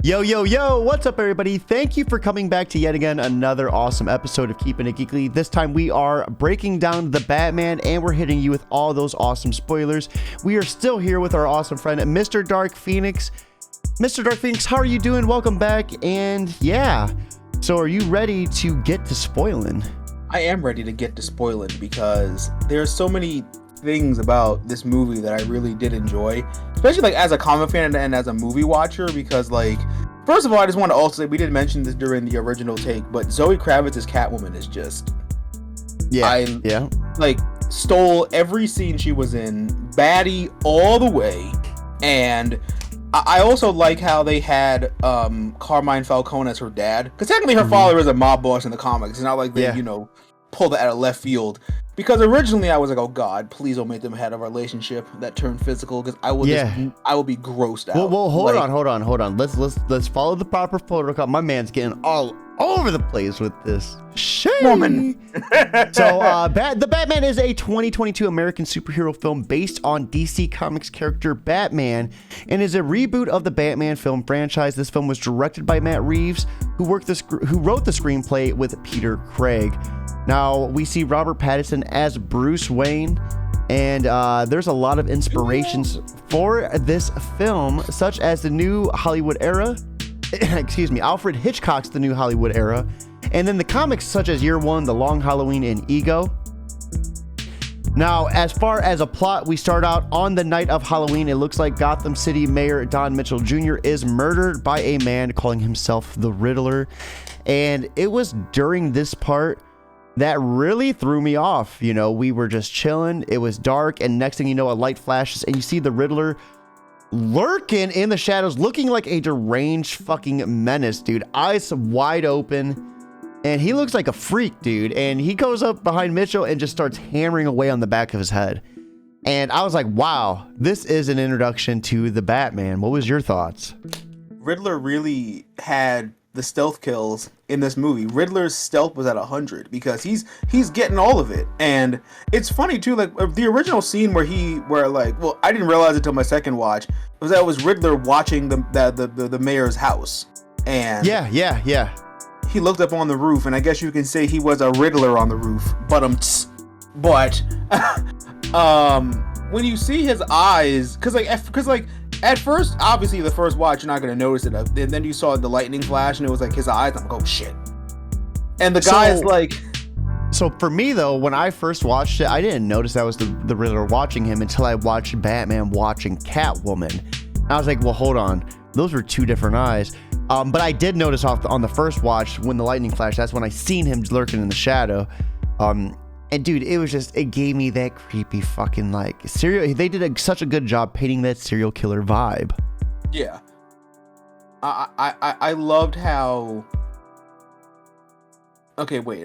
Yo, what's up, everybody? Thank you for coming back to yet again another awesome episode of Keeping It Geekly. This time we are breaking down the Batman, and we're hitting you with all those awesome spoilers. We are still here with our awesome friend, MrDarkPhoenix. MrDarkPhoenix, how are you doing? Welcome back, and yeah. So are you ready to get to spoiling? I am ready to get to spoiling because there's so many things about this movie that I really did enjoy, especially like as a comic fan and as a movie watcher, because like, first of all, I just want to also say, we didn't mention this during the original take, but Zoe Kravitz's Catwoman is just, like, stole every scene she was in, baddie all the way. And I also like how they had Carmine Falcone as her dad, because technically her father is a mob boss in the comics. It's not like they, pulled it out of left field. Because originally I was like, oh God, please don't make them have a relationship that turned physical, because I will I will be grossed out. Well, hold on. Let's follow the proper protocol. My man's getting all over the place with this shit. Woman. So, The Batman is a 2022 American superhero film based on DC Comics character Batman, and is a reboot of the Batman film franchise. This film was directed by Matt Reeves, who wrote the screenplay with Peter Craig. Now, we see Robert Pattinson as Bruce Wayne, and there's a lot of inspirations for this film, such as the New Hollywood Era, Alfred Hitchcock's The New Hollywood Era, and then the comics such as Year One, The Long Halloween, and Ego. Now, as far as a plot, we start out on the night of Halloween. It looks like Gotham City Mayor Don Mitchell Jr. is murdered by a man calling himself the Riddler, and it was during this part that really threw me off. You know, we were just chilling, it was dark, and next thing you know, a light flashes and you see the Riddler lurking in the shadows, looking like a deranged fucking menace, dude. Eyes wide open, and he looks like a freak, dude. And he goes up behind Mitchell and just starts hammering away on the back of his head. And I was like, wow, this is an introduction to the Batman. What was your thoughts? Riddler really had the stealth kills in this movie. Riddler's stealth was at 100 because he's getting all of it. And it's funny too, like the original scene where I didn't realize it until my second watch, was that it was Riddler watching the mayor's house. And yeah, he looked up on the roof, and I guess you can say he was a Riddler on the roof. But when you see his eyes, because at first, obviously, the first watch, you're not going to notice it. And then you saw the lightning flash, and it was like his eyes. I'm like, oh, shit. And the guy is like... So, for me, though, when I first watched it, I didn't notice that was the Riddler watching him until I watched Batman watching Catwoman. And I was like, well, hold on. Those were two different eyes. But I did notice on the first watch, when the lightning flashed, that's when I seen him lurking in the shadow. And dude, it gave me that creepy fucking they did such a good job painting that serial killer vibe. Yeah. I loved how... Okay, we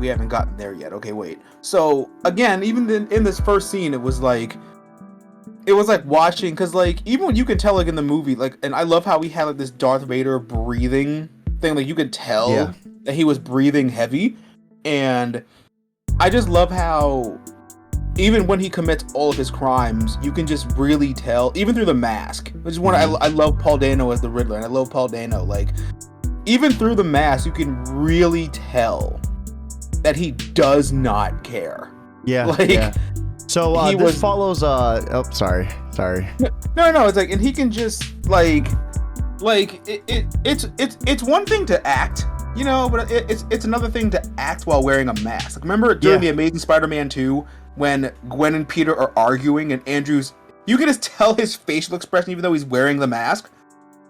haven't gotten there yet. Okay, wait. So, again, even in this first scene, it was like watching, because like, even when you can tell, like, in the movie, like, and I love how we had like this Darth Vader breathing thing, like, you could tell that he was breathing heavy. And I just love how even when he commits all of his crimes, you can just really tell, even through the mask, which is one I love Paul Dano as the Riddler, and I love Paul Dano. Like, even through the mask, you can really tell that he does not care. Yeah. Like, yeah. So this follows. Sorry. No. It's like, and he can just it's one thing to act. You know, but it's another thing to act while wearing a mask. Like, remember during the Amazing Spider-Man 2 when Gwen and Peter are arguing and you can just tell his facial expression even though he's wearing the mask?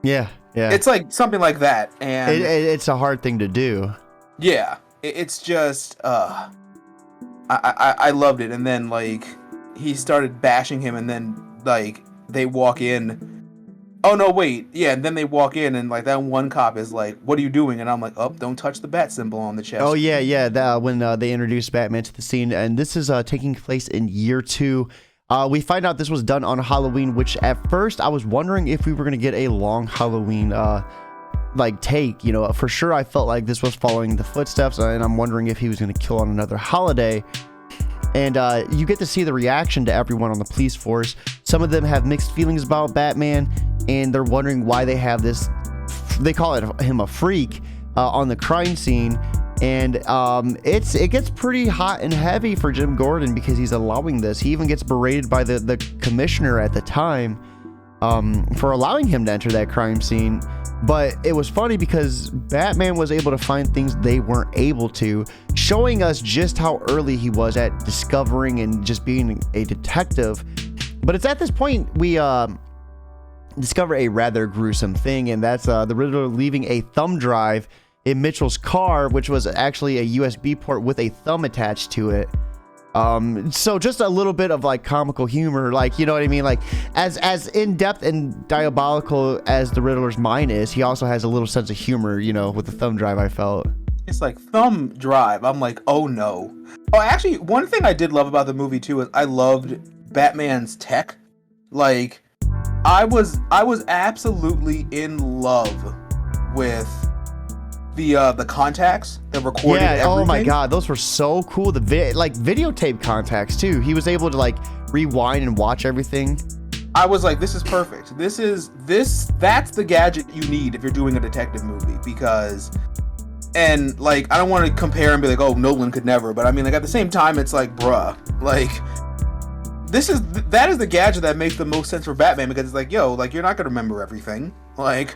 Yeah. It's like something like that. And it's a hard thing to do. Yeah. It's just, I loved it. And then, like, he started bashing him, and then, like, they walk in. Oh, no, wait. Yeah, and then they walk in, and, like, that one cop is like, what are you doing? And I'm like, oh, don't touch the bat symbol on the chest. Oh, yeah. When they introduced Batman to the scene, and this is taking place in Year 2. We find out this was done on Halloween, which at first I was wondering if we were going to get a long Halloween take. You know, for sure I felt like this was following the footsteps, and I'm wondering if he was going to kill on another holiday. And you get to see the reaction to everyone on the police force. Some of them have mixed feelings about Batman, and they're wondering why they have this they call him a freak on the crime scene. And it gets pretty hot and heavy for Jim Gordon because he's allowing this. He even gets berated by the commissioner at the time for allowing him to enter that crime scene. But it was funny because Batman was able to find things they weren't able to, showing us just how early he was at discovering and just being a detective. But it's at this point we discover a rather gruesome thing, and that's the Riddler leaving a thumb drive in Mitchell's car, which was actually a USB port with a thumb attached to it. So just a little bit of like comical humor, like, you know what I mean? Like as in-depth and diabolical as the Riddler's mind is, he also has a little sense of humor, you know, with the thumb drive, I felt. It's like thumb drive. I'm like, oh no. Oh, actually, one thing I did love about the movie too is I loved Batman's tech. Like, I was absolutely in love with the contacts that recorded everything. Oh my god, those were so cool. The videotape contacts too. He was able to like rewind and watch everything. I was like, this is perfect. That's the gadget you need if you're doing a detective movie, because, and like, I don't want to compare and be like, oh, Nolan could never, but I mean, like, at the same time, it's like, bruh, like, that is the gadget that makes the most sense for Batman, because it's like, yo, like, you're not gonna remember everything. Like,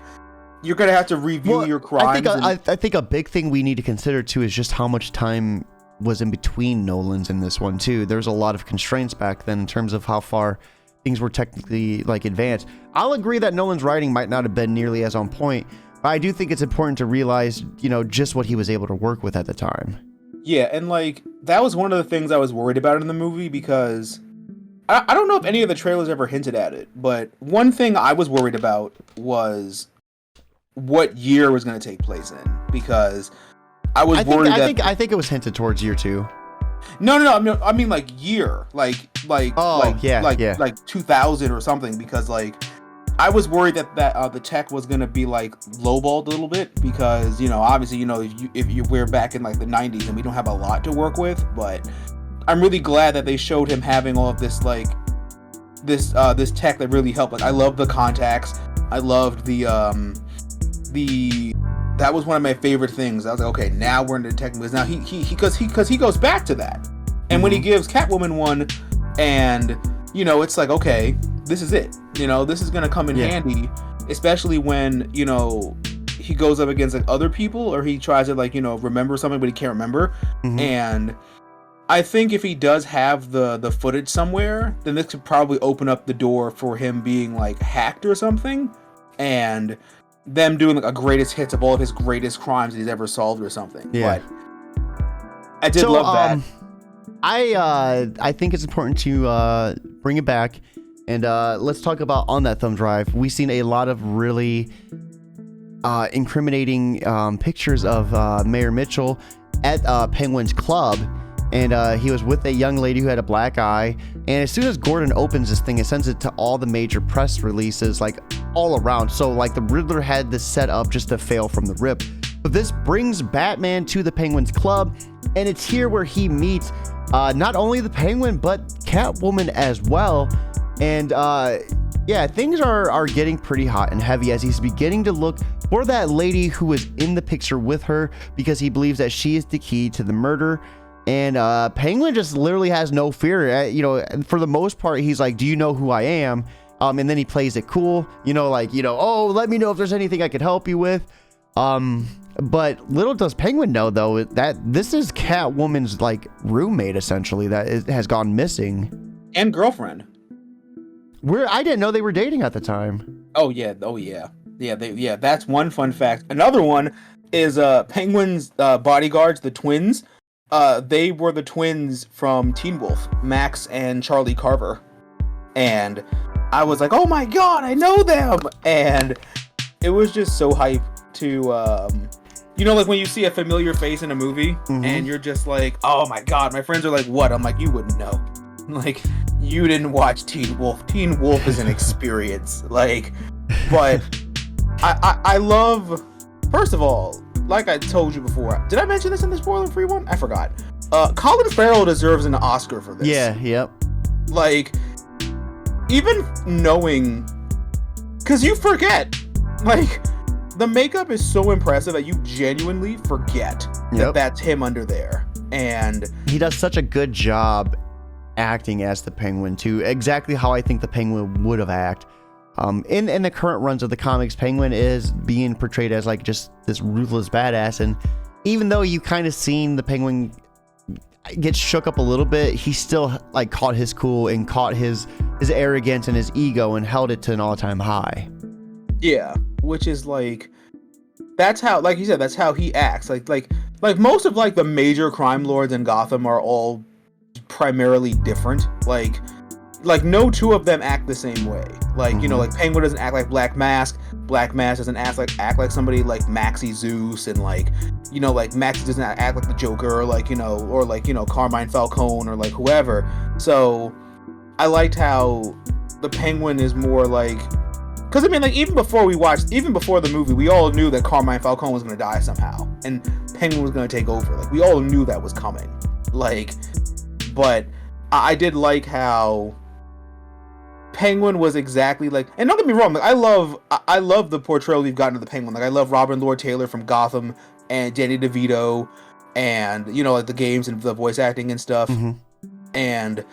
you're gonna have to review your crimes. I think a big thing we need to consider too is just how much time was in between Nolan's and this one too. There's a lot of constraints back then in terms of how far things were technically like advanced. I'll agree that Nolan's writing might not have been nearly as on point, but I do think it's important to realize, you know, just what he was able to work with at the time. Yeah, and like, that was one of the things I was worried about in the movie, because I don't know if any of the trailers ever hinted at it, but one thing I was worried about was what year it was going to take place in, because I think it was hinted towards year 2. No, I mean like year, like 2000 or something, because like I was worried that the tech was going to be like lowballed a little bit, because, you know, obviously, you know, if we're back in like the 90s and we don't have a lot to work with, but I'm really glad that they showed him having all of this like this tech that really helped. Like, I love the contacts. I loved that was one of my favorite things. I was like, okay, now we're in the detective movies. Now he goes back to that, and when he gives Catwoman one, and, you know, it's like, okay, this is it. You know, this is gonna come in handy, especially when, you know, he goes up against like other people, or he tries to, like, you know, remember something but he can't remember. And I think if he does have the footage somewhere, then this could probably open up the door for him being like hacked or something, and them doing like a greatest hits of all of his greatest crimes he's ever solved or something. Yeah. But I did love that. I think it's important to bring it back, and let's talk about on that thumb drive. We've seen a lot of really incriminating pictures of Mayor Mitchell at Penguin's club. And he was with a young lady who had a black eye. And as soon as Gordon opens this thing, it sends it to all the major press releases, like all around. So like the Riddler had this set up just to fail from the rip. But this brings Batman to the Penguin's club. And it's here where he meets not only the Penguin, but Catwoman as well. And yeah, things are getting pretty hot and heavy as he's beginning to look for that lady who was in the picture with her, because he believes that she is the key to the murder. And Penguin just literally has no fear. You know, for the most part, he's like, do you know who I am? And then he plays it cool, you know, like, you know, oh, let me know if there's anything I could help you with. But little does Penguin know, though, that this is Catwoman's like roommate, essentially, that has gone missing. And girlfriend. I didn't know they were dating at the time. Oh yeah. Yeah, that's one fun fact. Another one is Penguin's bodyguards, the twins. They were the twins from Teen Wolf, Max and Charlie Carver. And I was like, oh my god, I know them! And it was just so hype to, you know, like when you see a familiar face in a movie, and you're just like, oh my god, my friends are like, what? I'm like, you wouldn't know. Like, you didn't watch Teen Wolf. Teen Wolf is an experience. Like, but I love, first of all, like I told you before, did I mention this in the spoiler-free one? I forgot. Colin Farrell deserves an Oscar for this. Yeah, yep. Like, even knowing, because you forget, like, the makeup is so impressive that you genuinely forget that that's him under there. And he does such a good job acting as the Penguin too, exactly how I think the Penguin would have acted. In the current runs of the comics, Penguin is being portrayed as like just this ruthless badass, and even though you kind of seen the Penguin get shook up a little bit, he still like caught his cool and caught his arrogance and his ego and held it to an all-time high. Yeah, which is like, that's how, like you said, that's how he acts. Like most of like the major crime lords in Gotham are all primarily different. Like no two of them act the same way. Like, you know, like Penguin doesn't act like Black Mask. Black Mask doesn't act like somebody like Maxie Zeus, and like, you know, like Maxie doesn't act like the Joker, or like, you know, or like, you know, Carmine Falcone or like whoever. So I liked how the Penguin is more like, because I mean, like even before the movie, we all knew that Carmine Falcone was going to die somehow, and Penguin was going to take over. Like we all knew that was coming. Like, but I did like how Penguin was exactly like, and don't get me wrong, like I love the portrayal we've gotten of the Penguin. Like I love Robin Lord Taylor from Gotham and Danny DeVito, and you know, like the games and the voice acting and stuff. And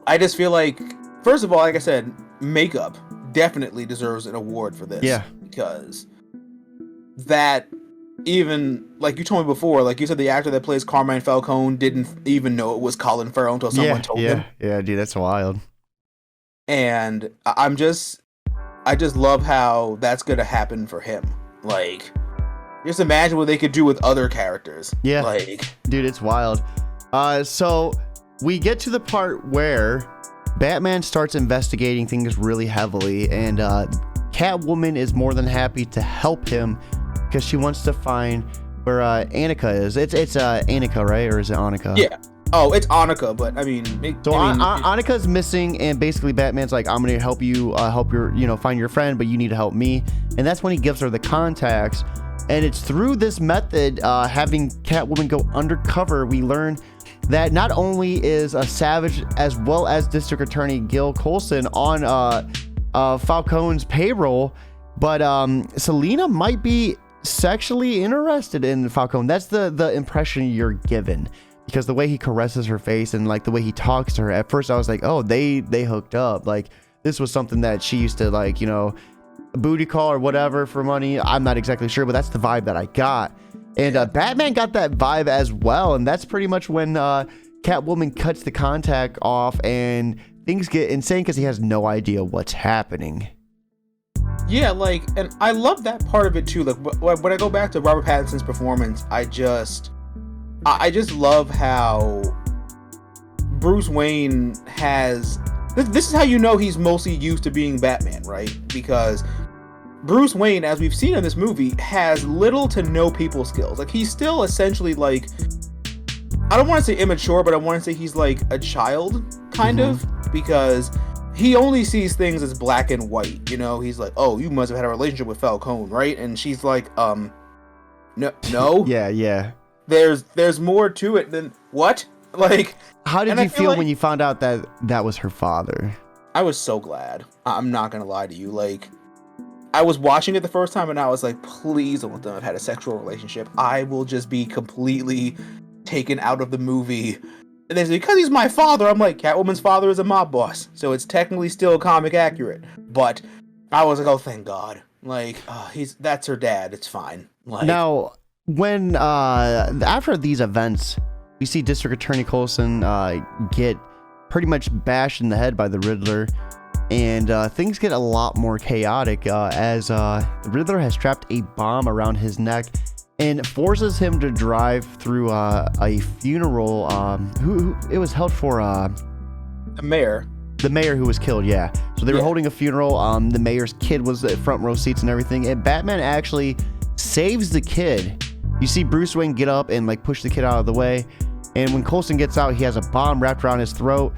I just feel like, first of all, like I said, makeup definitely deserves an award for this. Yeah, because that, even like you told me before, like you said, the actor that plays Carmine Falcone didn't even know it was Colin Farrell until someone told him. Yeah, dude, that's wild. And I just love how that's gonna happen for him. Like, just imagine what they could do with other characters. Yeah, like, dude, it's wild. So we get to the part where Batman starts investigating things really heavily, and Catwoman is more than happy to help him because she wants to find where Annika is. It's Annika, right? Or is it Annika? Yeah. Oh, it's Annika, but I mean... Annika's missing, and basically Batman's like, I'm going to help you find your friend, but you need to help me. And that's when he gives her the contacts. And it's through this method, having Catwoman go undercover, we learn that not only is Savage as well as District Attorney Gil Colson on Falcone's payroll, but Selina might be sexually interested in Falcone. That's the impression you're given, because the way he caresses her face and like the way he talks to her, at first I was like, oh, they hooked up. Like this was something that she used to, like, you know, booty call or whatever for money. I'm not exactly sure, but that's the vibe that I got. And Batman got that vibe as well, and that's pretty much when Catwoman cuts the contact off and things get insane because he has no idea what's happening. Yeah, like, and I love that part of it too. Like when I go back to Robert Pattinson's performance, I just love how Bruce Wayne has... This is how you know he's mostly used to being Batman, right? Because Bruce Wayne, as we've seen in this movie, has little to no people skills. Like, he's still essentially like... I don't want to say immature, but I want to say he's like a child, kind of. Because he only sees things as black and white, you know? He's like, oh, you must have had a relationship with Falcone, right? And she's like, no. Yeah. There's more to it than what? Like, how did you feel when you found out that was her father? I was so glad. I'm not gonna lie to you. Like, I was watching it the first time and I was like, please don't let them have had a sexual relationship. I will just be completely taken out of the movie. And they say, because he's my father. I'm like, Catwoman's father is a mob boss, so it's technically still comic accurate. But I was like, oh, thank God. Like, that's her dad. It's fine. Like, now, when after these events, we see District Attorney Coulson get pretty much bashed in the head by the Riddler, and things get a lot more chaotic as the Riddler has strapped a bomb around his neck and forces him to drive through a funeral. Who it was held for? The mayor. The mayor who was killed, yeah. So they were holding a funeral. The mayor's kid was at front row seats and everything, and Batman actually saves the kid. You see Bruce Wayne get up and like push the kid out of the way, and when Coulson gets out, he has a bomb wrapped around his throat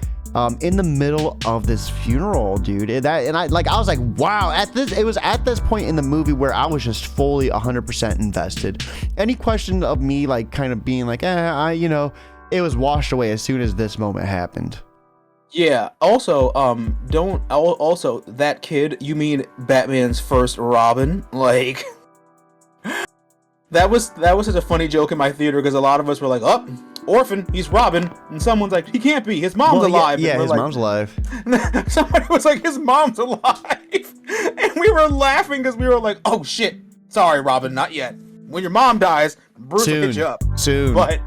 in the middle of this funeral, dude. I was like, wow. It was at this point in the movie where I was just fully 100% invested. Any question of me like kind of being like, it was washed away as soon as this moment happened. Yeah. Also, don't also that kid. You mean Batman's first Robin? Like that was such a funny joke in my theater because a lot of us were like, "Oh, orphan, he's Robin," and someone's like, "He can't be. His mom's Well, alive." yeah, and we're his like, mom's alive. somebody was like, "His mom's alive," and we were laughing because we were like, "Oh shit, sorry, Robin, not yet. When your mom dies, Bruce will hit you up." Soon. But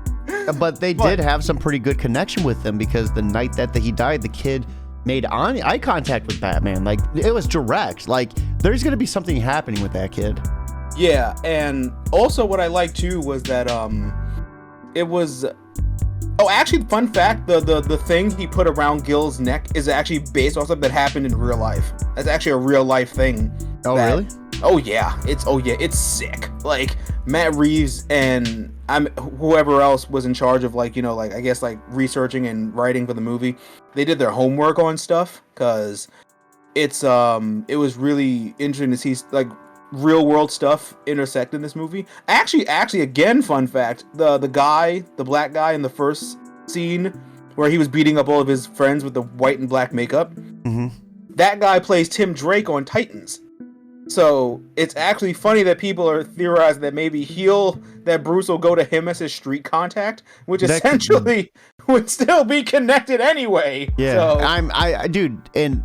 They did have some pretty good connection with him because the night that he died, the kid made eye contact with Batman. Like, it was direct. Like, there's going to be something happening with that kid. yeah, and also what I liked too was that it was. Oh, actually, fun fact: the thing he put around Gil's neck is actually based on something that happened in real life. That's actually a real life thing. Oh, really? Oh yeah, it's sick. Like Matt Reeves and whoever else was in charge of like I guess like researching and writing for the movie. They did their homework on stuff because it was really interesting to see like real world stuff intersect in this movie. Actually, again, fun fact: the black guy in the first scene where he was beating up all of his friends with the white and black makeup. Mm-hmm. That guy plays Tim Drake on Titans. So it's actually funny that people are theorizing that maybe that Bruce will go to him as his street contact, which essentially would still be connected anyway. Yeah, so, dude, and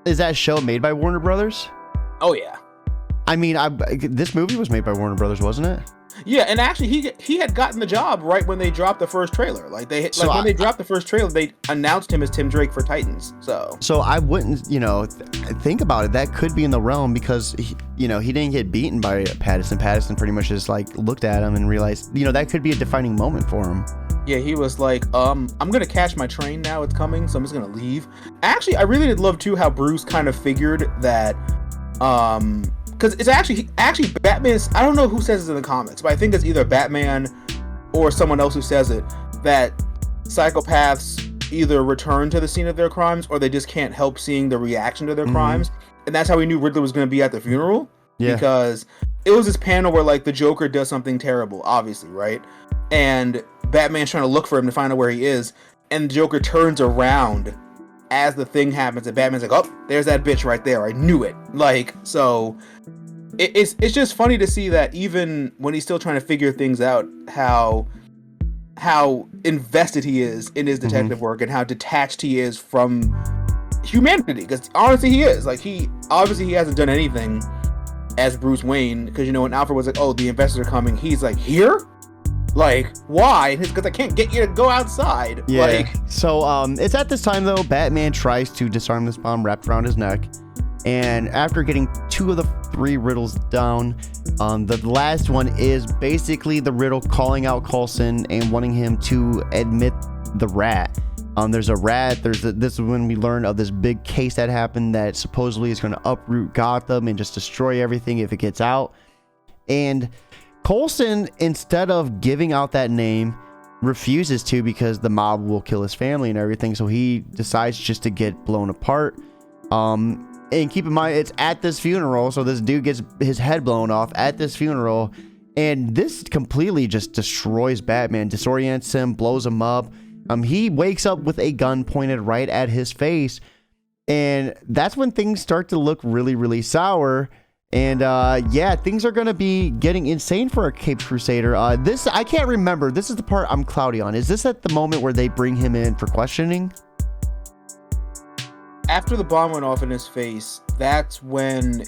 is that show made by Warner Brothers? Oh yeah. I mean, this movie was made by Warner Brothers, wasn't it? Yeah, and actually, he had gotten the job right when they dropped the first trailer. Like when they dropped the first trailer, they announced him as Tim Drake for Titans. So I wouldn't, think about it. That could be in the realm because he didn't get beaten by Pattinson. Pattinson pretty much just like looked at him and realized, that could be a defining moment for him. Yeah, he was like, I'm gonna catch my train now. It's coming, so I'm just gonna leave. Actually, I really did love too how Bruce kind of figured that, because it's actually Batman's. I don't know who says it in the comics, but I think it's either Batman or someone else who says it, that psychopaths either return to the scene of their crimes or they just can't help seeing the reaction to their crimes. And that's how we knew Riddler was going to be at the funeral. Yeah. Because it was this panel where like the Joker does something terrible, obviously, right? And Batman's trying to look for him to find out where he is, and the Joker turns around as the thing happens, and Batman's like, "Oh, there's that bitch right there. I knew it." Like, so it's just funny to see that even when he's still trying to figure things out, how invested he is in his detective work and how detached he is from humanity. Because honestly, he is. Like, he hasn't done anything as Bruce Wayne. Because when Alfred was like, "Oh, the investors are coming," he's like, "Here? Like, why?" Because I can't get you to go outside. Yeah. Like, so it's at this time though, Batman tries to disarm this bomb wrapped around his neck, and after getting 2 of the 3 riddles down, the last one is basically the riddle calling out Coulson and wanting him to admit the rat. There's a rat. This is when we learn of this big case that happened that supposedly is going to uproot Gotham and just destroy everything if it gets out. And Coulson, instead of giving out that name, refuses to because the mob will kill his family and everything. So he decides just to get blown apart. And keep in mind, it's at this funeral. So this dude gets his head blown off at this funeral. And this completely just destroys Batman, disorients him, blows him up. He wakes up with a gun pointed right at his face. And that's when things start to look really, really sour. And things are going to be getting insane for a Caped Crusader. I can't remember. This is the part I'm cloudy on. Is this at the moment where they bring him in for questioning? After the bomb went off in his face, that's when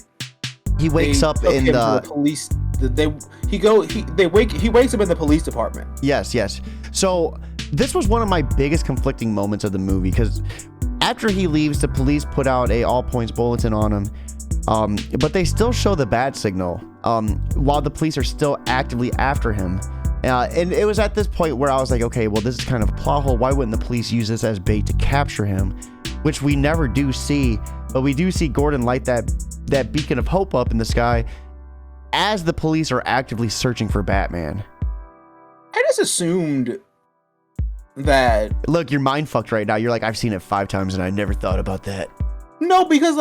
he wakes up in the police. He wakes up in the police department. Yes. So this was one of my biggest conflicting moments of the movie, because after he leaves, the police put out a all points bulletin on him. But they still show the bat signal while the police are still actively after him. And it was at this point where I was like, okay, well, this is kind of a plot hole. Why wouldn't the police use this as bait to capture him? Which we never do see, but we do see Gordon light that beacon of hope up in the sky as the police are actively searching for Batman. I just assumed that... Look, you're mind fucked right now. You're like, I've seen it 5 times and I never thought about that. No, because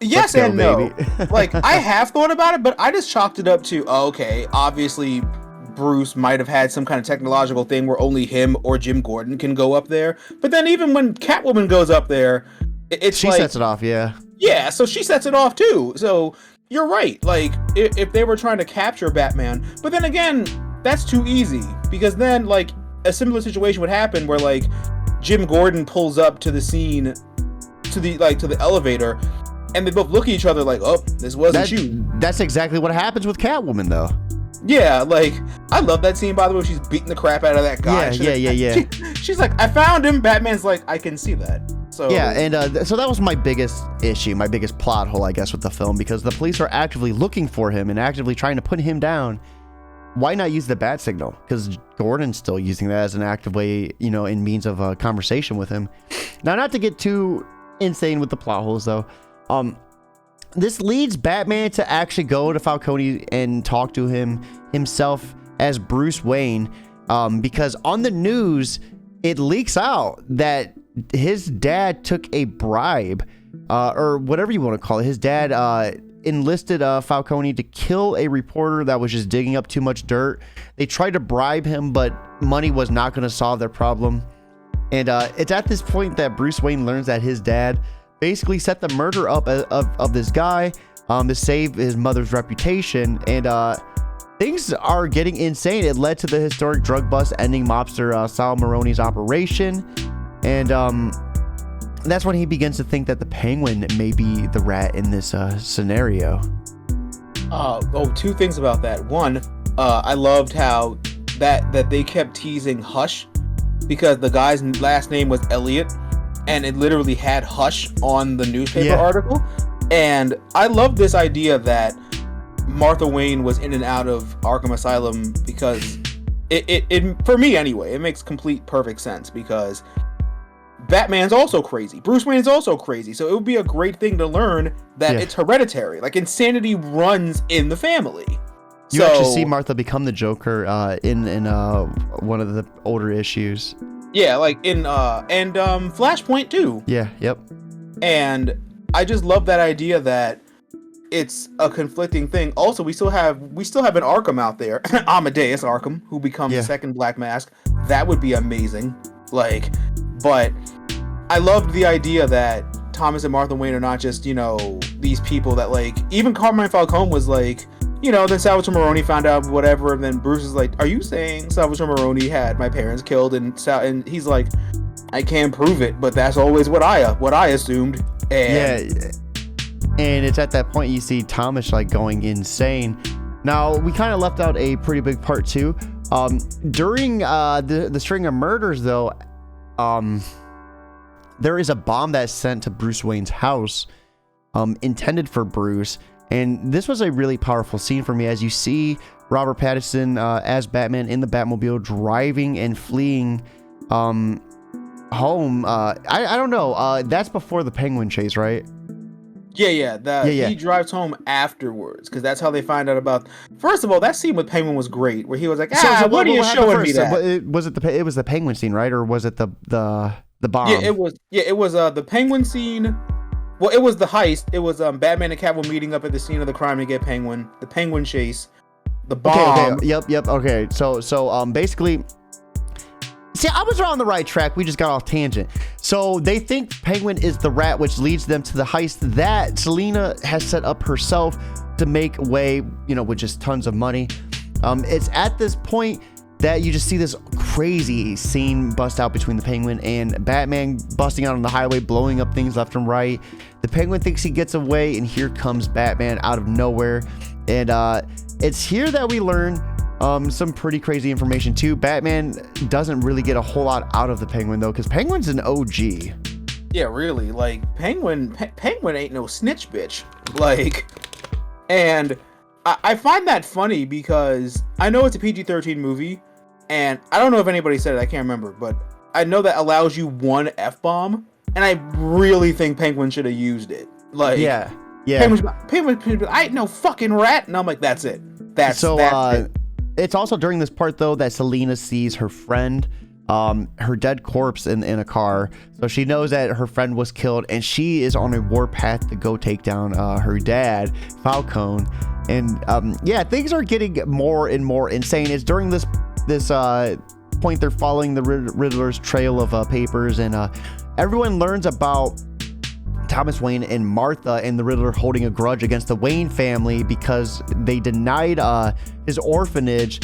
yes and no. Like, I have thought about it, but I just chalked it up to, okay, obviously Bruce might have had some kind of technological thing where only him or Jim Gordon can go up there. But then even when Catwoman goes up there, she sets it off, yeah. Yeah, so she sets it off too. So you're right. Like, if they were trying to capture Batman, but then again, that's too easy, because then like a similar situation would happen where like Jim Gordon pulls up to the scene, to the elevator, and they both look at each other like, oh, this wasn't you. That's exactly what happens with Catwoman, though. Yeah, like, I love that scene, by the way. She's beating the crap out of that guy. Yeah. She's like, I found him. Batman's like, I can see that. So yeah, and so that was my biggest issue, my biggest plot hole, I guess, with the film, because the police are actively looking for him and actively trying to put him down. Why not use the bat signal? Because Gordon's still using that as an active way, in means of a conversation with him. Now, not to get too insane with the plot holes, though. This leads Batman to actually go to Falcone and talk to him himself as Bruce Wayne, because on the news, it leaks out that his dad took a bribe, or whatever you want to call it. His dad enlisted Falcone to kill a reporter that was just digging up too much dirt. They tried to bribe him, but money was not going to solve their problem. And it's at this point that Bruce Wayne learns that his dad basically set the murder up of this guy to save his mother's reputation. And things are getting insane. It led to the historic drug bust ending mobster Sal Maroni's operation. And that's when he begins to think that the Penguin may be the rat in this scenario. Two things about that. One, I loved how that they kept teasing Hush, because the guy's last name was Elliot, and it literally had Hush on the newspaper article. And I love this idea that Martha Wayne was in and out of Arkham Asylum, because it for me anyway, it makes perfect sense, because Batman's also crazy. Bruce Wayne's also crazy. So it would be a great thing to learn that it's hereditary. Like, insanity runs in the family. You actually see Martha become the Joker in one of the older issues. Yeah, like in Flashpoint too. Yeah, yep. And I just love that idea that it's a conflicting thing. Also, we still have an Arkham out there, Amadeus Arkham, who becomes the second Black Mask. That would be amazing. Like, but I loved the idea that Thomas and Martha Wayne are not just, these people that, like, even Carmine Falcone was like, then Salvatore Maroni found out whatever, and then Bruce is like, are you saying Salvatore Maroni had my parents killed? And he's like, I can't prove it, but that's always what I assumed. And and it's at that point you see Thomas like going insane. Now, we kind of left out a pretty big part too. During the string of murders, though, there is a bomb that's sent to Bruce Wayne's house, intended for Bruce. And this was a really powerful scene for me, as you see Robert Pattinson as Batman in the Batmobile driving and fleeing home. I don't know. That's before the Penguin chase, right? Yeah. He drives home afterwards, because that's how they find out about. First of all, that scene with Penguin was great, where he was like, what are you showing me that? It was the Penguin scene, right? Or was it the bomb? Yeah, it was the Penguin scene. Well, it was the heist. It was Batman and Catwoman meeting up at the scene of the crime to get Penguin. The Penguin chase. The bomb. Okay. Yep. Okay. So basically, see, I was on the right track. We just got off tangent. So they think Penguin is the rat, which leads them to the heist that Selina has set up herself to make away, with just tons of money. It's at this point that you just see this crazy scene bust out between the Penguin and Batman, busting out on the highway, blowing up things left and right. The Penguin thinks he gets away, and here comes Batman out of nowhere. And it's here that we learn some pretty crazy information too. Batman doesn't really get a whole lot out of the Penguin, though, because Penguin's an OG. Yeah, really. Like, Penguin ain't no snitch bitch. Like, and I find that funny, because I know it's a PG-13 movie, and I don't know if anybody said it, I can't remember, but I know that allows you one F-bomb, and I really think Penguin should have used it. Like, yeah. Penguin, I ain't no fucking rat, and I'm like, that's it. That's it. It's also during this part, though, that Selina sees her friend her dead corpse in a car. So she knows that her friend was killed, and she is on a war path to go take down her dad, Falcone. And yeah, things are getting more and more insane. It's during this point they're following the Riddler's trail of papers, and everyone learns about Thomas Wayne and Martha and the Riddler holding a grudge against the Wayne family because they denied his orphanage.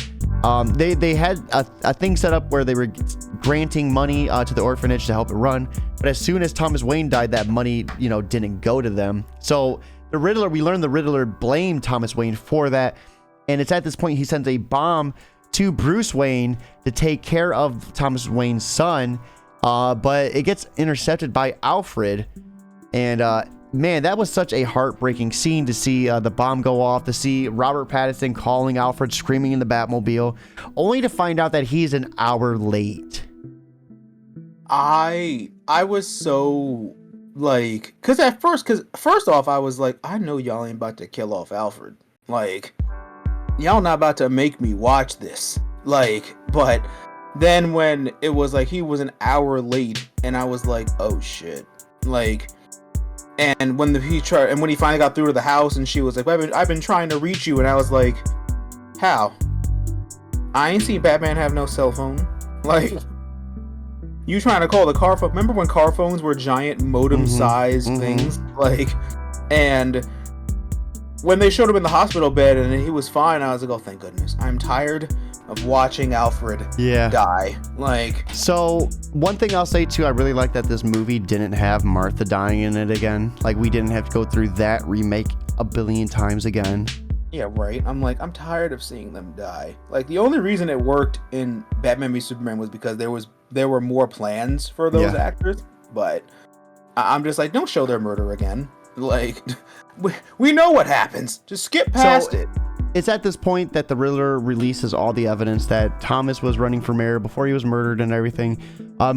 They had a thing set up where they were granting money to the orphanage to help it run, but as soon as Thomas Wayne died, that money, didn't go to them. So we learned the Riddler blamed Thomas Wayne for that, and it's at this point he sends a bomb to Bruce Wayne to take care of Thomas Wayne's son, but it gets intercepted by Alfred. And man, that was such a heartbreaking scene to see the bomb go off, to see Robert Pattinson calling Alfred, screaming in the Batmobile, only to find out that he's an hour late. I was so like, because first off, I was like, I know y'all ain't about to kill off Alfred. Like, y'all not about to make me watch this. Like, but then when it was like he was an hour late, and I was like, oh shit. Like, and when he finally got through to the house, and she was like, I've been trying to reach you, and I was like, how? I ain't seen Batman have no cell phone. Like, you trying to call the car phone? Remember when car phones were giant modem-sized things? Like, and when they showed him in the hospital bed and he was fine, I was like, oh, thank goodness. I'm tired of watching Alfred die. Like, so one thing I'll say too, I really like that this movie didn't have Martha dying in it again. Like, we didn't have to go through that remake a billion times again. Yeah, right. I'm like, I'm tired of seeing them die. Like, the only reason it worked in Batman v Superman was because there were more plans for those actors. But I'm just like, don't show their murder again. Like, we know what happens. Just skip past it. It's at this point that the Riddler releases all the evidence that Thomas was running for mayor before he was murdered and everything.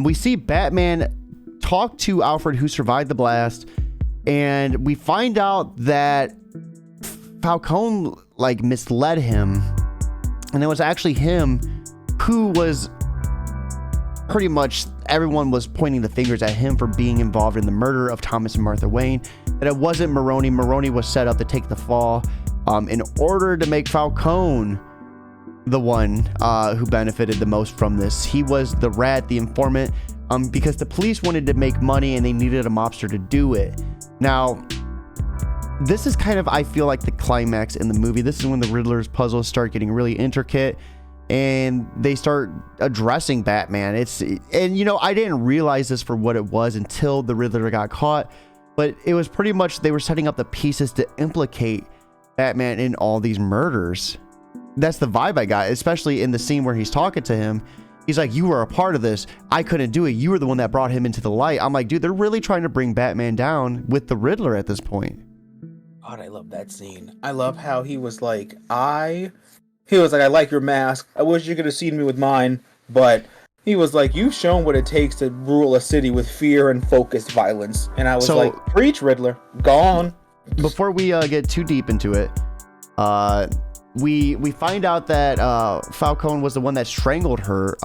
We see Batman talk to Alfred, who survived the blast, and we find out that Falcone misled him, and it was actually him who was pretty much, everyone was pointing the fingers at him for being involved in the murder of Thomas and Martha Wayne, that it wasn't Maroni. Maroni was set up to take the fall in order to make Falcone the one who benefited the most from this. He was the rat, the informant, because the police wanted to make money and they needed a mobster to do it. Now, this is kind of, I feel like, the climax in the movie. This is when the Riddler's puzzles start getting really intricate and they start addressing Batman. I didn't realize this for what it was until the Riddler got caught, but it was pretty much they were setting up the pieces to implicate Batman in all these murders. That's the vibe I got, especially in the scene where he's talking to him. He's like, you were a part of this. I couldn't do it. You were the one that brought him into the light. I'm like, dude, they're really trying to bring Batman down with the Riddler at this point. God, I love that scene. I love how he was like, I like your mask. I wish you could have seen me with mine. But he was like, you've shown what it takes to rule a city with fear and focused violence. And I was like, preach, Riddler. Gone. Before we get too deep into it, we find out that Falcone was the one that strangled her,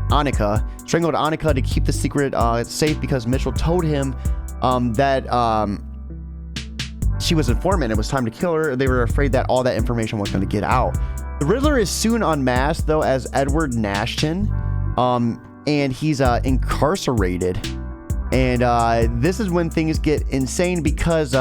Annika. Strangled Annika to keep the secret safe because Mitchell told him that she was informant. It was time to kill her. They were afraid that all that information was going to get out. The Riddler is soon unmasked, though, as Edward Nashton, and he's incarcerated. And this is when things get insane because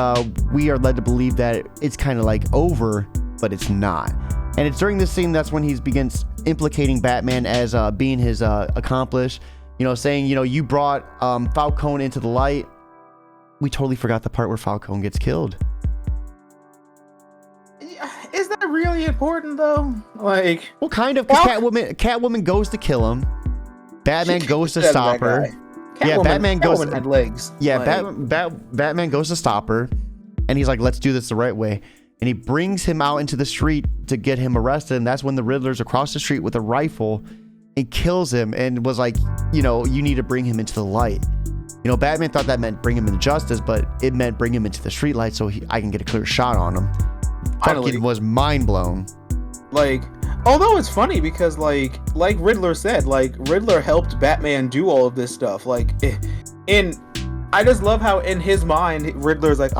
we are led to believe that it's kind of like over, but it's not. And it's during this scene that's when he begins implicating Batman as being his accomplice, saying, you brought Falcone into the light. We totally forgot the part where Falcone gets killed. Is that really important, though? Like, well, kind of. Catwoman goes to kill him. Batman goes to stop her. Batman had legs. Yeah, Batman goes to stop her, and he's like, "Let's do this the right way." And he brings him out into the street to get him arrested, and that's when the Riddler's across the street with a rifle and kills him, and was like, you need to bring him into the light. Batman thought that meant bring him into justice, but it meant bring him into the street light so I can get a clear shot on him. Fucking was mind blown. Like, Although it's funny because like Riddler said, like Riddler helped Batman do all of this stuff. Like in I just love how in his mind Riddler's like,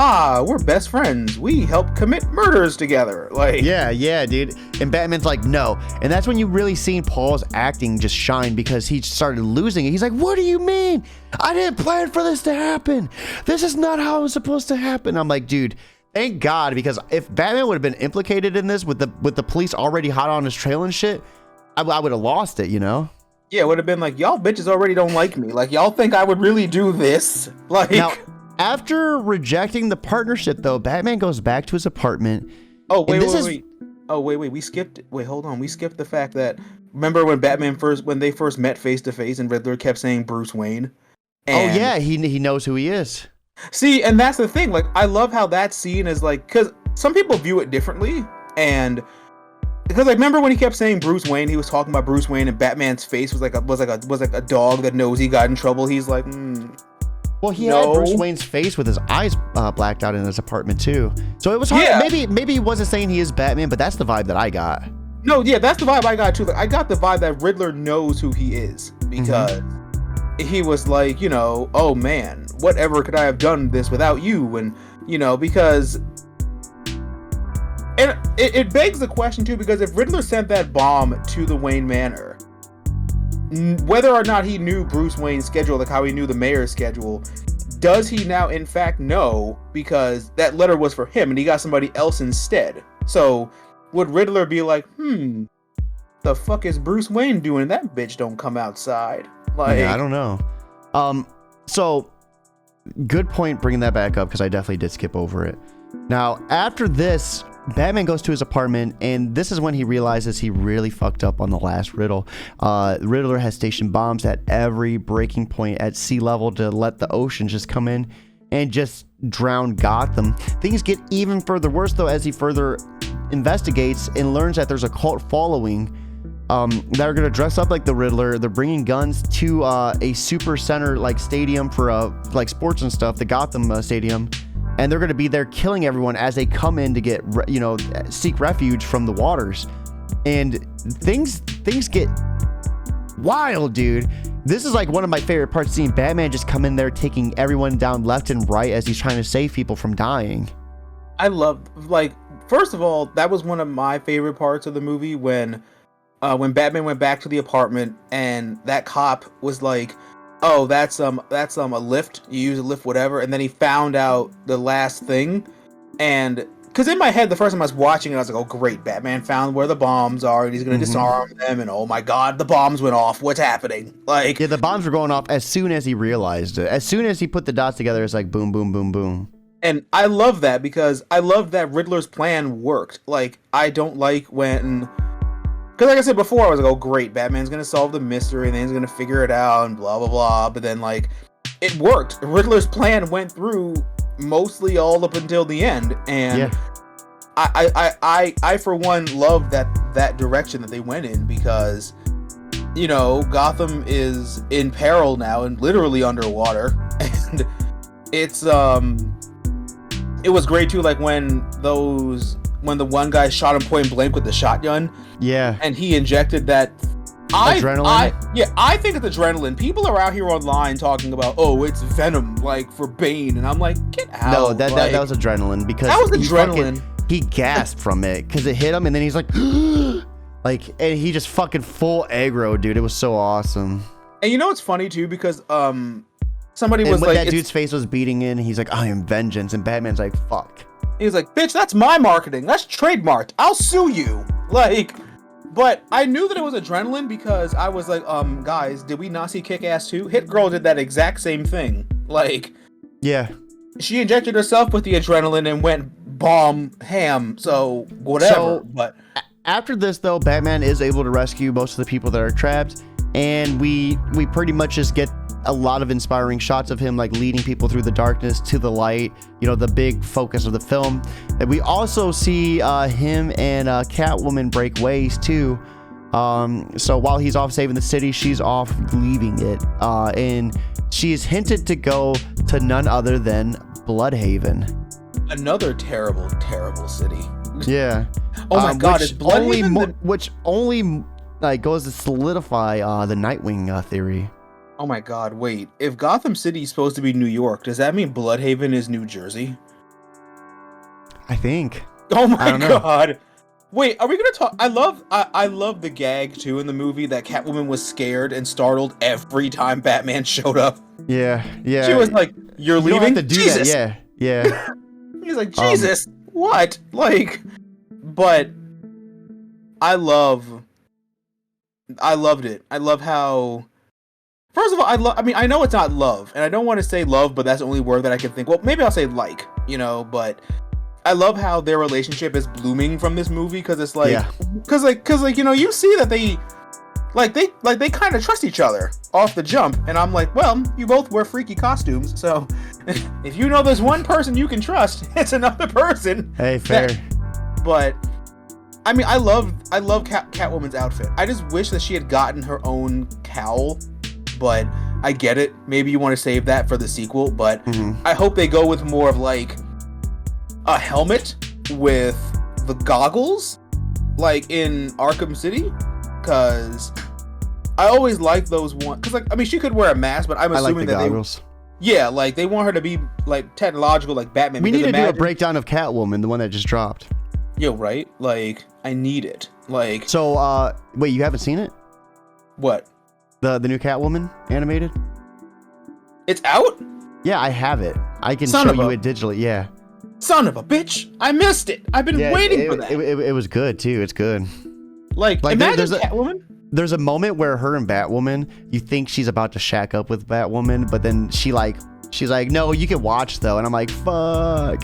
we're best friends. We help commit murders together. Like yeah, dude. And Batman's like, no. And that's when you really seen Paul's acting just shine, because he started losing it. He's like, what do you mean? I didn't plan for this to happen. This is not how it was supposed to happen. I'm like, dude, thank God, because if Batman would have been implicated in this with the police already hot on his trail and shit, I would have lost it, you know? Yeah, it would have been like, y'all bitches already don't like me. Like, y'all think I would really do this? Like, now, after rejecting the partnership, though, Batman goes back to his apartment. Oh, wait. Oh, wait. We skipped. Wait, hold on. We skipped the fact that, remember when when they first met face to face and Riddler kept saying Bruce Wayne? And, oh, yeah, he knows who he is. See, and that's the thing. Like, I love how that scene is like, because some people view it differently, and because like, remember when he kept saying Bruce Wayne, he was talking about Bruce Wayne, and Batman's face was like a dog that knows he got in trouble. He's like, well, he had Bruce Wayne's face with his eyes blacked out in his apartment too. So it was hard. Yeah. Maybe he wasn't saying he is Batman, but that's the vibe that I got. No, yeah, that's the vibe I got too. Like, I got the vibe that Riddler knows who he is, because he was like, you know, oh man, whatever could I have done this without you? And you know, because. And it begs the question too, because if Riddler sent that bomb to the Wayne Manor, whether or not he knew Bruce Wayne's schedule, like how he knew the mayor's schedule, does he now in fact know, because that letter was for him and he got somebody else instead? So would Riddler be like, the fuck is Bruce Wayne doing? That bitch don't come outside. Like, yeah, I don't know. So good point bringing that back up, because I definitely did skip over it. Now, after this, Batman goes to his apartment, and this is when he realizes he really fucked up on the last riddle. Riddler has stationed bombs at every breaking point at sea level to let the ocean just come in and just drown Gotham. Things get even further worse, though, as he further investigates and learns that there's a cult following that are going to dress up like the Riddler. They're bringing guns to a super center like stadium for like sports and stuff, the Gotham stadium. And they're going to be there killing everyone as they come in to get, you know, seek refuge from the waters. And things get wild, dude. This is like one of my favorite parts, seeing Batman just come in there taking everyone down left and right as he's trying to save people from dying. I love, like, first of all, that was one of my favorite parts of the movie when Batman went back to the apartment and that cop was like, oh, that's a lift. You use a lift, whatever. And then he found out the last thing, and because in my head, the first time I was watching it, I was like, oh great, Batman found where the bombs are, and he's gonna disarm them. And oh my god, the bombs went off. What's happening? Like, yeah, the bombs were going off as soon as he realized it. As soon as he put the dots together, it's like boom, boom, boom, boom. And I love that, because I love that Riddler's plan worked. Like, I don't like when. Because like I said before, I was like, oh great, Batman's going to solve the mystery and then he's going to figure it out and blah, blah, blah. But then, like, it worked. Riddler's plan went through mostly all up until the end. And yeah. I for one, love that direction that they went in, because, you know, Gotham is in peril now and literally underwater. And it's, it was great too, like when the one guy shot him point blank with the shotgun. Yeah. And he injected that adrenaline. I think it's adrenaline. People are out here online talking about, oh, it's venom, like for Bane, and I'm like, get out. No, that was adrenaline, because that was adrenaline. He gasped from it because it hit him, and then he's like, like, and he just fucking full aggro, dude. It was so awesome. And you know what's funny too, because somebody was like, that dude's face was beating in. He's like, I am vengeance, and Batman's like, fuck. He's like, bitch, that's my marketing. That's trademarked. I'll sue you. Like, but I knew that it was adrenaline, because I was like, guys, did we not see Kick-Ass 2? Hit Girl did that exact same thing. Like, yeah, she injected herself with the adrenaline and went bomb ham. So whatever. But after this, though, Batman is able to rescue most of the people that are trapped, and we pretty much just get a lot of inspiring shots of him, like leading people through the darkness to the light, you know, the big focus of the film. And we also see him and Catwoman break ways too. So while he's off saving the city, she's off leaving it, and she is hinted to go to none other than Bloodhaven. Another terrible, terrible city. Yeah. Oh my God, is Bloodhaven which only like goes to solidify the Nightwing theory. Oh my God, wait. If Gotham City is supposed to be New York, does that mean Bloodhaven is New Jersey? I think. Oh my God. Wait, are we gonna talk? I love the gag too in the movie that Catwoman was scared and startled every time Batman showed up. Yeah. She was like, "You're leaving." You don't have to do Jesus. that. Yeah. He's like, Jesus, what? Like, but I loved it. I love how. First of all, I mean, I know it's not love, and I don't want to say love, but that's the only word that I can think. Well, maybe I'll say like, but. I love how their relationship is blooming from this movie because it's like, because you see that they kind of trust each other off the jump, and I'm like, well, you both wear freaky costumes, so if you know there's one person you can trust, it's another person. Hey, fair. But I mean, I love Catwoman's outfit. I just wish that she had gotten her own cowl, but I get it. Maybe you want to save that for the sequel, but I hope they go with more of like a helmet with the goggles, like in Arkham City, because I always like those ones. Because like, I mean, she could wear a mask, but I'm assuming that goggles. They want her to be like technological, like Batman. We need to do a breakdown of Catwoman, the one that just dropped. Yo, right? Like, I need it. Like, so, wait, you haven't seen it? What? The new Catwoman animated? It's out? Yeah, I have it. I can show you it digitally. Yeah. Son of a bitch! I missed it. I've been waiting for that. It was good too. It's good. Like imagine Catwoman. There's a moment where her and Batwoman, you think she's about to shack up with Batwoman, but then she's like, no, you can watch though, and I'm like, fuck.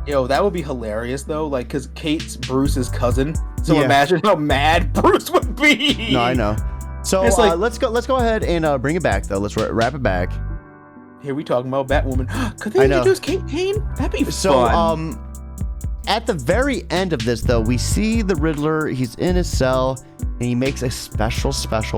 Yo, that would be hilarious though, like, cause Kate's Bruce's cousin. So imagine how mad Bruce would be. No, I know. So let's go ahead and bring it back though. Let's wrap it back. Here we talking about Batwoman. Could they introduce Kate Kane? That'd be fun. So, at the very end of this, though, we see the Riddler. He's in his cell, and he makes a special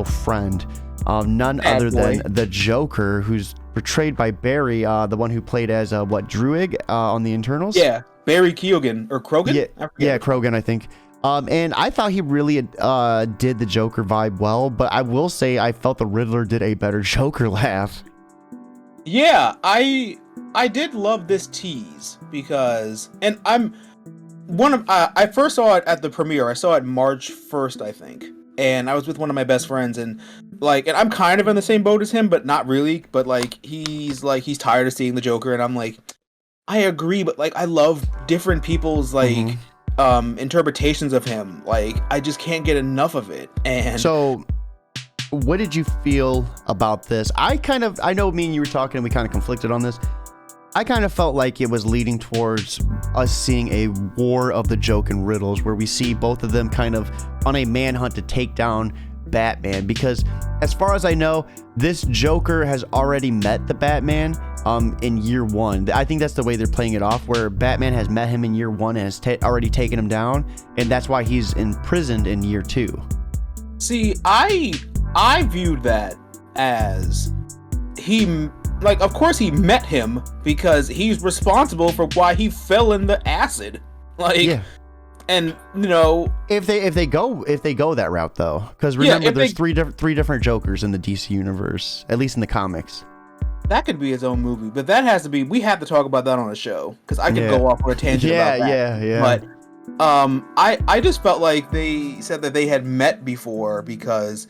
friend. None other than the Joker, who's portrayed by Barry, the one who played as Druig on the Internals. Yeah, Barry Keoghan or Krogan. Yeah, Krogan, I think. And I thought he really did the Joker vibe well, but I will say I felt the Riddler did a better Joker laugh. Yeah, I did love this tease because, and I first saw it at the premiere. I saw it March 1st, I think, and I was with one of my best friends, and I'm kind of in the same boat as him, but not really. But he's tired of seeing the Joker, and I'm like, I agree, but I love different people's interpretations of him. I just can't get enough of it, and so. What did you feel about this? I know me and you were talking and we kind of conflicted on this. I kind of felt like it was leading towards us seeing a war of the joke and riddles where we see both of them kind of on a manhunt to take down Batman, because as far as I know, this Joker has already met the Batman in year one. I think that's the way they're playing it off, where Batman has met him in year one and has already taken him down, and that's why he's imprisoned in year two. See, I viewed that as of course he met him because he's responsible for why he fell in the acid. And if they go that route though, because remember there's three different Jokers in the DC universe, at least in the comics. That could be his own movie, but that has to be. We have to talk about that on a show because I could go off on a tangent about that. Yeah. But I just felt like they said that they had met before because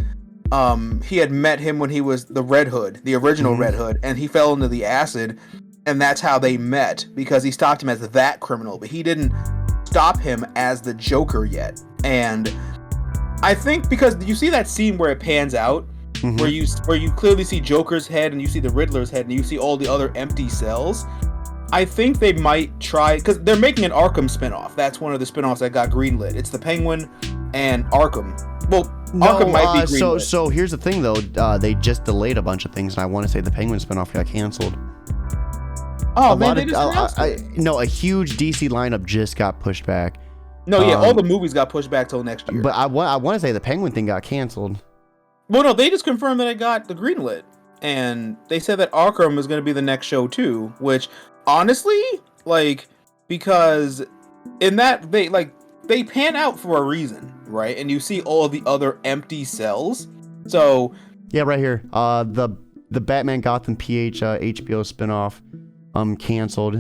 he had met him when he was the Red Hood, the original Red Hood, and he fell into the acid, and that's how they met, because he stopped him as that criminal, but he didn't stop him as the Joker yet. And I think because you see that scene where it pans out, where you clearly see Joker's head and you see the Riddler's head and you see all the other empty cells. I think they might try, because they're making an Arkham spinoff. That's one of the spinoffs that got greenlit. It's the Penguin and Arkham. Well, Arkham might be greenlit. So here's the thing, though. They just delayed a bunch of things, and I want to say the Penguin spinoff got canceled. Oh, man, they just announced it. No, a huge DC lineup just got pushed back. No, all the movies got pushed back till next year. But I want to say the Penguin thing got canceled. Well, no, they just confirmed that it got the greenlit. And they said that Arkham is going to be the next show, too. Which, honestly, because in that, they pan out for a reason, right? And you see all of the other empty cells. So yeah, right here. The Batman Gotham PH HBO spinoff canceled,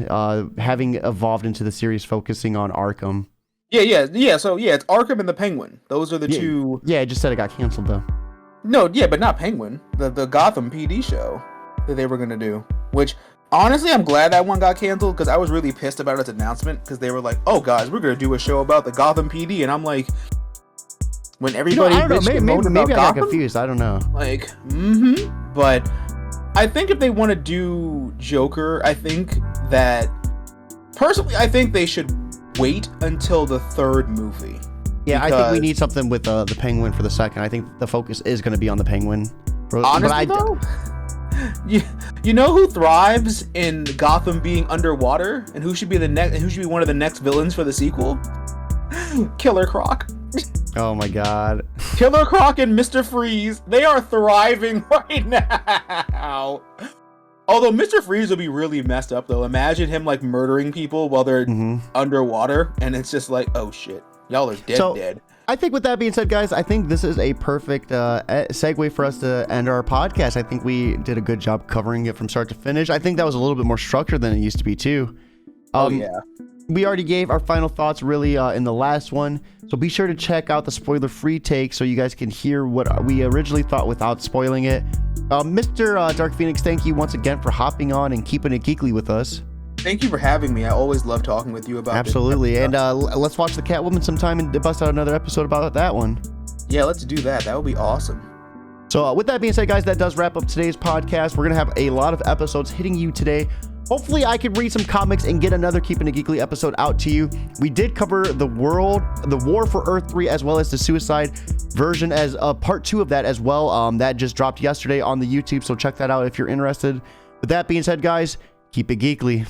having evolved into the series focusing on Arkham. Yeah. So yeah, it's Arkham and the Penguin. Those are the two. Yeah, I just said it got canceled though. No, yeah, but not Penguin. The Gotham PD show that they were gonna do. Which honestly, I'm glad that one got canceled because I was really pissed about its announcement because they were like, "Oh, guys, we're gonna do a show about the Gotham PD," and I'm like, when everybody I don't know. Maybe I got Gotham? confused. I don't know. Like, but I think if they want to do Joker, I think that personally, I think they should wait until the third movie. Yeah, I think we need something with the Penguin for the second. I think the focus is going to be on the Penguin. Honestly, though, you know who thrives in Gotham being underwater, and who should be one of the next villains for the sequel? Killer Croc. Oh my God. Killer Croc and Mr. Freeze, they are thriving right now. Although Mr. Freeze will be really messed up though. Imagine him like murdering people while they're underwater, and it's just like, oh shit, y'all are dead. I think with that being said, guys, I think this is a perfect segue for us to end our podcast. I think we did a good job covering it from start to finish. I think that was a little bit more structured than it used to be too. Yeah. We already gave our final thoughts really in the last one, so be sure to check out the spoiler-free take so you guys can hear what we originally thought without spoiling it. Mr. Dark Phoenix, thank you once again for hopping on and keeping it geekly with us. Thank you for having me. I always love talking with you about Absolutely, and let's watch the Catwoman sometime and bust out another episode about that one. Yeah, let's do that. That would be awesome. So with that being said, guys, that does wrap up today's podcast. We're going to have a lot of episodes hitting you today. Hopefully I could read some comics and get another Keeping It Geekly episode out to you. We did cover the War for Earth 3, as well as the Suicide version as part 2 of that as well. That just dropped yesterday on the YouTube, so check that out if you're interested. With that being said, guys, keep it geekly.